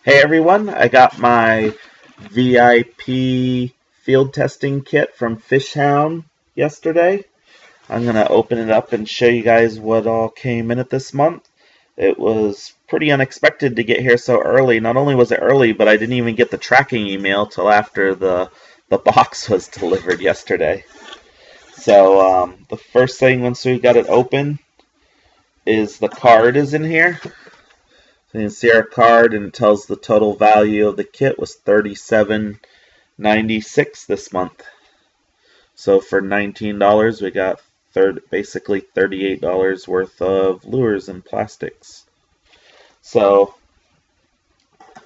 Hey everyone, I got my VIP field testing kit from Fishhound yesterday. I'm going to open it up and show you guys what all came in it this month. It was pretty unexpected to get here so early. Not only was it early, but I didn't even get the tracking email till after the box was delivered yesterday. So the first thing once we got it open is the card is in here. So you can see our card, and it tells the total value of the kit was $37.96 this month. So for $19, we got basically $38 worth of lures and plastics. So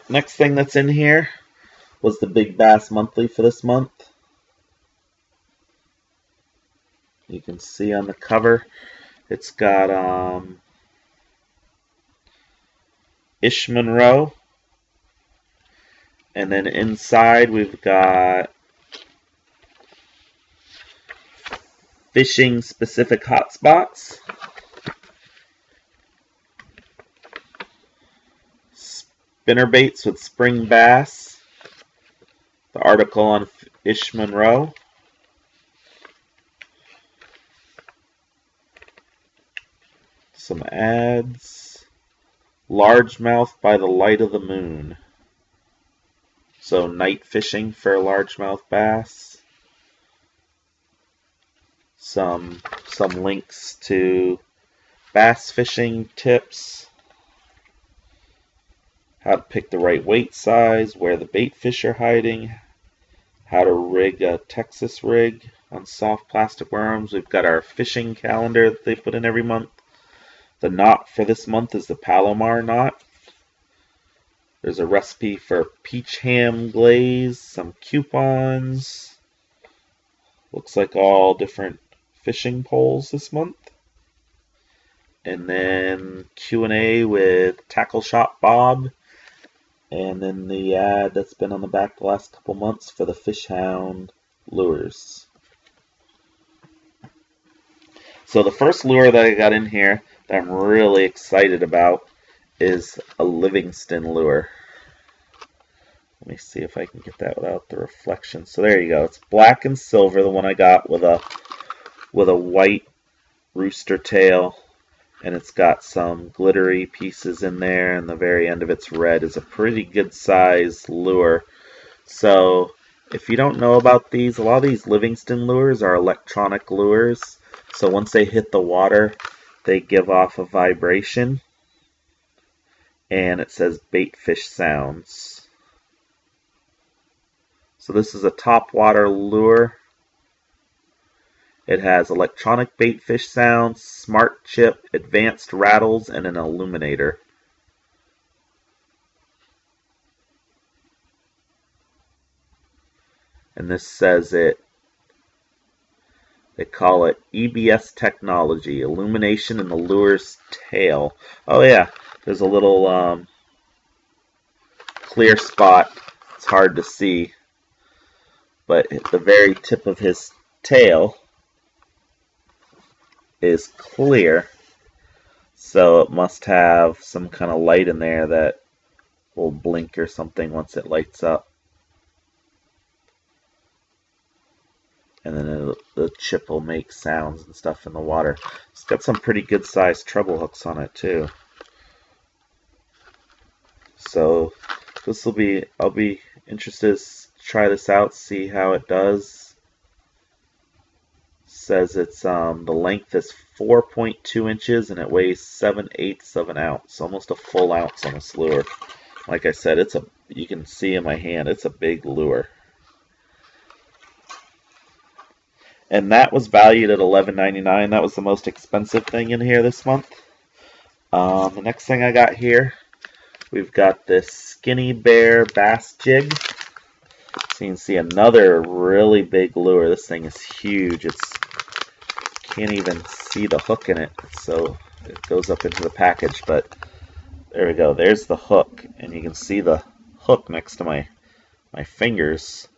next thing that's in here was the Big Bass Monthly for this month. You can see on the cover, it's got Ish Monroe, and then inside we've got fishing specific hotspots, spinnerbaits with spring bass, the article on Ish Monroe, some ads, largemouth by the light of the moon. So night fishing for largemouth bass. Some links to bass fishing tips, how to pick the right weight size, where the bait fish are hiding, how to rig a Texas rig on soft plastic worms. We've got our fishing calendar that they put in every month. The knot for this month is the Palomar knot. There's a recipe for peach ham glaze, some coupons. Looks like all different fishing poles this month. And then Q&A with Tackle Shop Bob. And then the ad that's been on the back the last couple months for the Fishhound lures. So the first lure that I got in here that I'm really excited about is a Livingston lure. Let me see if I can get that without the reflection. So there you go. It's black and silver, the one I got with a white rooster tail, and it's got some glittery pieces in there, and the very end of it's red. Is a pretty good size lure. So if you don't know about these, a lot of these Livingston lures are electronic lures. So once they hit the water, they give off a vibration, and it says bait fish sounds. So this is a top water lure. It has electronic bait fish sounds, smart chip, advanced rattles, and an illuminator. And this says they call it EBS technology, illumination in the lure's tail. Oh yeah, there's a little clear spot. It's hard to see, but at the very tip of his tail is clear, so it must have some kind of light in there that will blink or something once it lights up. And then the chip will make sounds and stuff in the water. It's got some pretty good sized treble hooks on it too. So this will be, I'll be interested to try this out, see how it does. Says it's the length is 4.2 inches and it weighs 7/8 of an ounce, almost a full ounce on this lure. Like I said, you can see in my hand, it's a big lure. And that was valued at $11.99. That was the most expensive thing in here this month. The next thing I got here, we've got this Skinny Bear Bass Jig. So you can see another really big lure. This thing is huge. Can't even see the hook in it, so it goes up into the package. But there we go. There's the hook, and you can see the hook next to my fingers.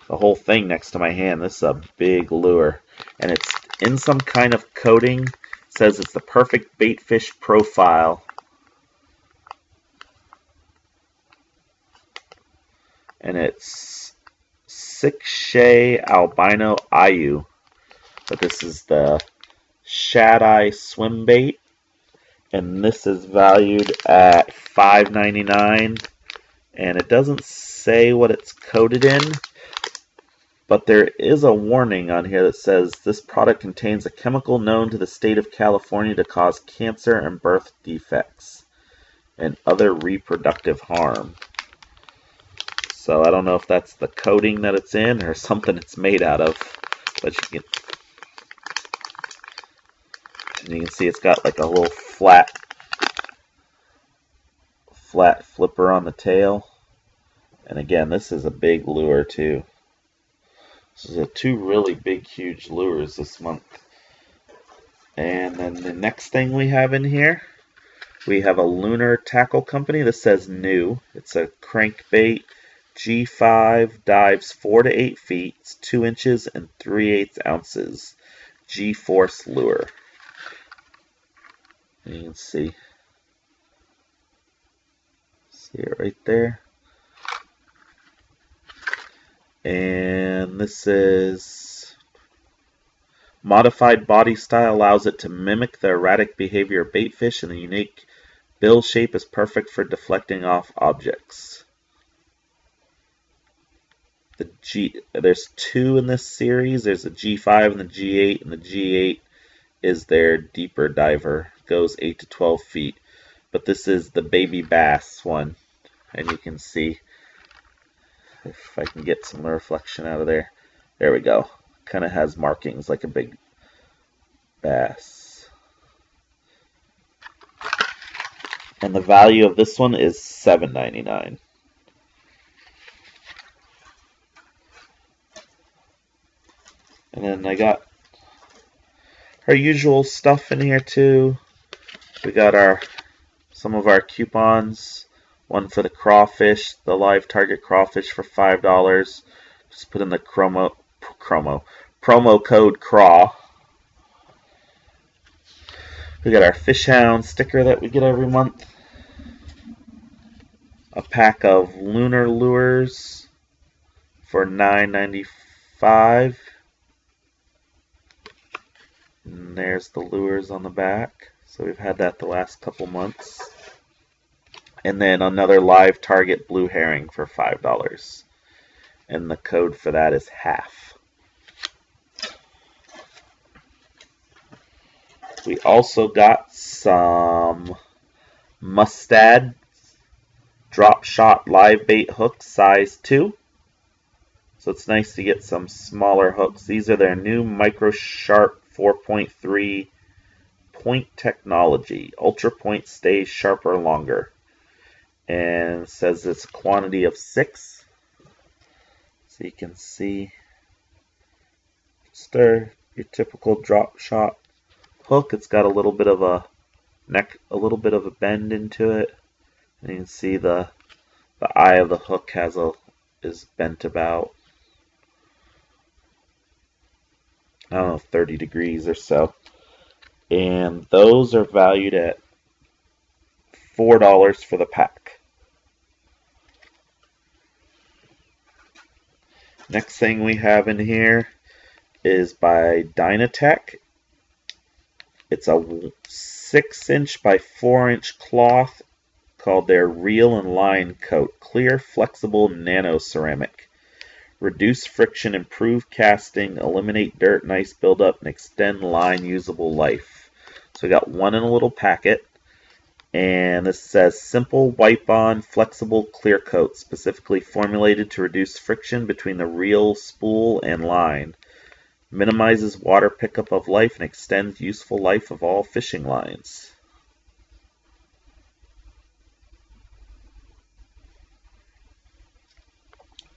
The whole thing next to my hand. This is a big lure, and it's in some kind of coating. It says it's the perfect bait fish profile. and it's 6-Shay Albino Ayu. But this is the Shad Eye Swim Bait, and this is valued at $5.99, and it doesn't say what it's coated in, but there is a warning on here that says this product contains a chemical known to the state of California to cause cancer and birth defects and other reproductive harm. So I don't know if that's the coating that it's in or something it's made out of, but you can see it's got like a little flat flipper on the tail. And again, this is a big lure too. This is two really big, huge lures this month. And then the next thing we have in here, we have a Lunar Tackle Company. This says new. It's a crankbait G5, dives 4 to 8 feet, it's 2 inches and 3/8 ounces. G-Force lure. And you can see it right there. And this is modified body style, allows it to mimic the erratic behavior of bait fish, and the unique bill shape is perfect for deflecting off objects. There's 2 in this series. There's a G5 and the G8, and the G8 is their deeper diver, goes 8 to 12 feet. But this is the baby bass one, and you can see, if I can get some reflection out of there. There we go. Kind of has markings like a big bass. And the value of this one is $7.99. And then I got our usual stuff in here too. We got some of our coupons. One for the crawfish, the live target crawfish for $5. Just put in the promo code CRAW. We got our Fishhound sticker that we get every month. A pack of lunar lures for $9.95. And there's the lures on the back. So we've had that the last couple months. And then another live target blue herring for $5. And the code for that is half. We also got some Mustad drop shot live bait hooks, size 2. So it's nice to get some smaller hooks. These are their new Micro Sharp 4.3 point technology. Ultra point stays sharper longer. And it says it's a quantity of 6. So you can see it's your typical drop shot hook. It's got a little bit of a bend into it. And you can see the eye of the hook is bent about, I don't know, 30 degrees or so. And those are valued at $4 for the pack. Next thing we have in here is by Dynatech. It's a 6-inch by 4-inch cloth called their Reel and Line Coat. Clear, flexible nano ceramic. Reduce friction, improve casting, eliminate dirt and ice buildup, and extend line usable life. So we got one in a little packet. And this says simple wipe on flexible clear coat, specifically formulated to reduce friction between the reel, spool, and line. Minimizes water pickup of life and extends useful life of all fishing lines.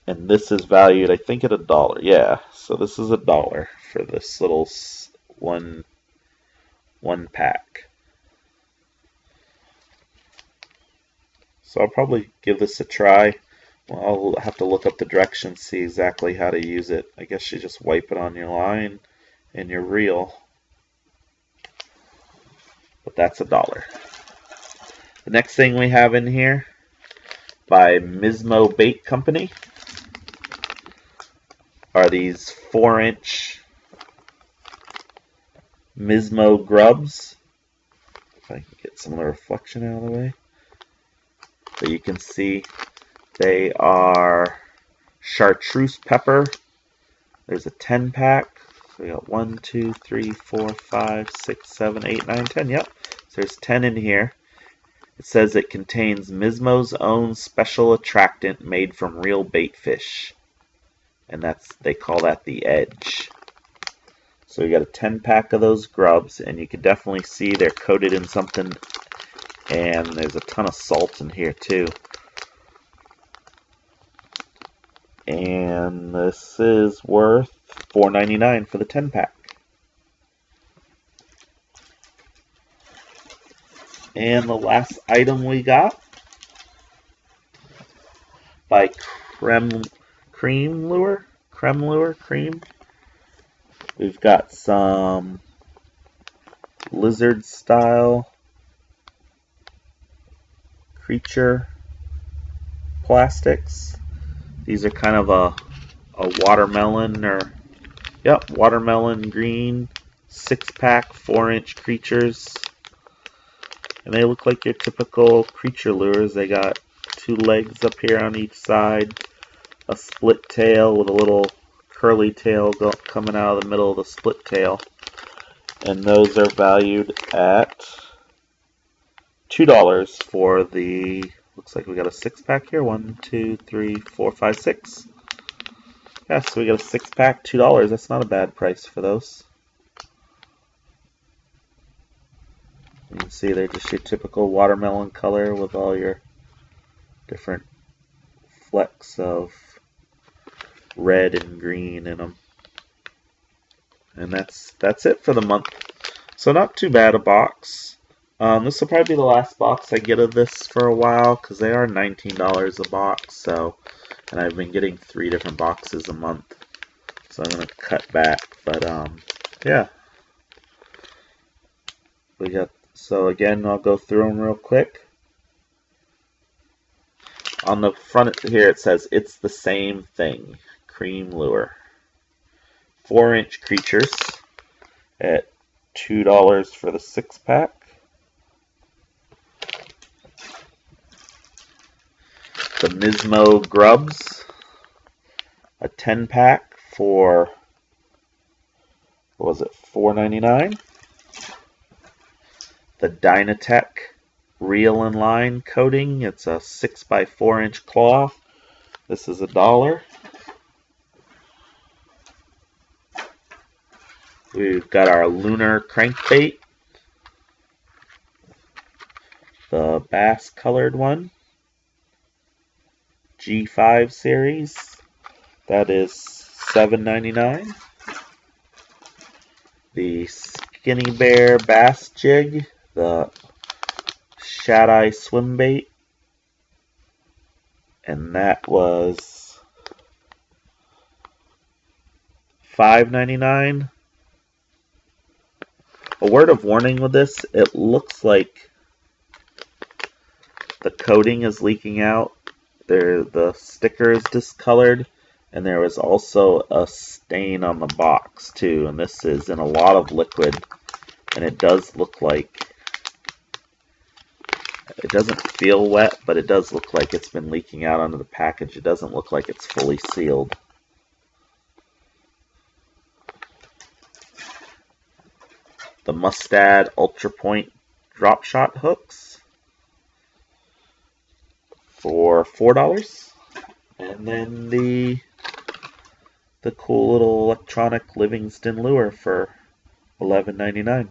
And this is valued, I think, at $1. Yeah, so this is $1 for this little one pack. So I'll probably give this a try. Well, I'll have to look up the directions, see exactly how to use it. I guess you just wipe it on your line and your reel. But that's $1. The next thing we have in here by Mismo Bait Company. are these 4-inch Mismo grubs. If I can get some of the reflection out of the way. So you can see they are chartreuse pepper. There's a 10-pack. So we got 1, 2, 3, 4, 5, 6, 7, 8, 9, 10. Yep. So there's 10 in here. It says it contains Mismo's own special attractant made from real bait fish. And they call that the Edge. So we got a 10-pack of those grubs, and you can definitely see they're coated in something, and there's a ton of salt in here too. And this is worth $4.99 for the 10-pack. And the last item we got by Cream Lure. We've got some lizard style creature plastics. These are kind of a watermelon watermelon green 6-pack 4-inch creatures. And they look like your typical creature lures. They got 2 legs up here on each side, a split tail with a little curly tail coming out of the middle of the split tail. And those are valued at $2 for the, looks like we got a 6-pack here. 1, 2, 3, 4, 5, 6. Yeah, so we got a 6-pack, $2. That's not a bad price for those. You can see they're just your typical watermelon color with all your different flecks of red and green in them. And that's it for the month. So not too bad a box. This will probably be the last box I get of this for a while, because they are $19 a box. So, and I've been getting 3 different boxes a month, so I'm gonna cut back. But yeah, we got. So again, I'll go through them real quick. On the front here it says it's the same thing. Cream Lure. 4-inch creatures at $2 for the 6-pack. The Mismo Grubs, a 10-pack for, what was it, $4.99. The Dynatech Reel and Line Coating, it's a 6x4-inch cloth. This is $1. We've got our Lunar Crankbait, the bass colored one, G5 series, that is $7.99. The Skinny Bear Bass Jig, the Shad-Eye Swim Bait, and that was $5.99. A word of warning with this, it looks like the coating is leaking out. The sticker is discolored, and there was also a stain on the box too, and this is in a lot of liquid, and it does look like, it doesn't feel wet, but it does look like it's been leaking out onto the package. It doesn't look like it's fully sealed. The Mustad Ultra Point drop shot hooks for $4, and then the cool little electronic Livingston lure for $11.99.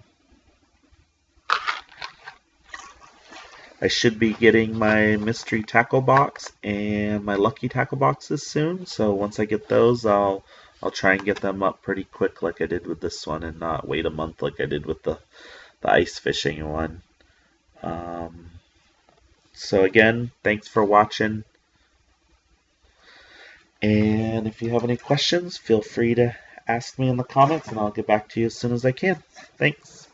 I should be getting my mystery tackle box and my lucky tackle boxes soon, so once I get those, I'll try and get them up pretty quick like I did with this one, and not wait a month like I did with the ice fishing one. So again, thanks for watching, and if you have any questions, feel free to ask me in the comments, and I'll get back to you as soon as I can. Thanks.